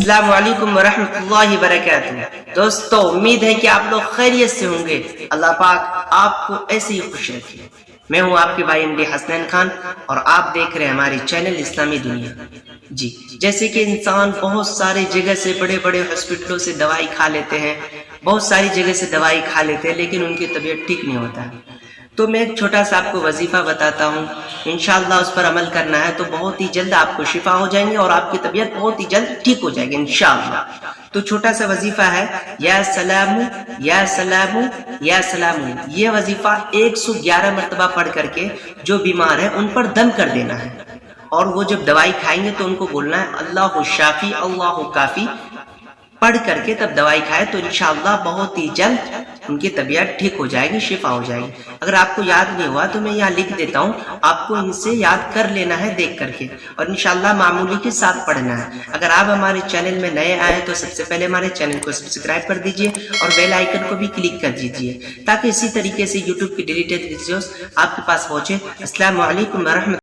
السلام علیکم ورحمۃ اللہ وبرکاتہ۔ دوستو، امید ہے کہ آپ لوگ خیریت سے ہوں گے۔ اللہ پاک آپ کو ایسے ہی خوش رکھے۔ میں ہوں آپ کے بھائی MD حسنین خان اور آپ دیکھ رہے ہیں ہماری چینل اسلامی دنیا۔ جی، جیسے کہ انسان بہت ساری جگہ سے بڑے بڑے ہاسپٹلوں سے دوائی کھا لیتے ہیں، بہت ساری جگہ سے دوائی کھا لیتے ہیں، لیکن ان کی طبیعت ٹھیک نہیں ہوتا ہے۔ تو میں ایک چھوٹا سا آپ کو وظیفہ بتاتا ہوں، انشاءاللہ اس پر عمل کرنا ہے تو بہت ہی جلد آپ کو شفا ہو جائیں گے اور آپ کی طبیعت بہت ہی جلد ٹھیک ہو جائے گی انشاءاللہ۔ تو چھوٹا سا وظیفہ ہے، یا سلام یا سلام یا سلام۔ یہ وظیفہ 111 مرتبہ پڑھ کر کے جو بیمار ہے ان پر دم کر دینا ہے، اور وہ جب دوائی کھائیں گے تو ان کو بولنا ہے اللہ شافی اللہ کافی پڑھ کر کے تب دوائی کھائے، تو انشاءاللہ بہت ہی جلد ان کی طبیعت ٹھیک ہو جائے گی، شفا ہو جائے گی۔ اگر آپ کو یاد نہیں ہوا تو میں یہاں لکھ دیتا ہوں، آپ کو ان سے یاد کر لینا ہے دیکھ کر کے، اور انشاءاللہ معمولی کے ساتھ پڑھنا ہے۔ اگر آپ ہمارے چینل میں نئے آئے ہیں تو سب سے پہلے ہمارے چینل کو سبسکرائب کر دیجئے اور بیل آئیکن کو بھی کلک کر دیجئے، تاکہ اسی طریقے سے یوٹیوب کی ڈیلیٹڈ ویڈیوز آپ کے پاس پہنچے۔ السلام علیکم ورحمۃ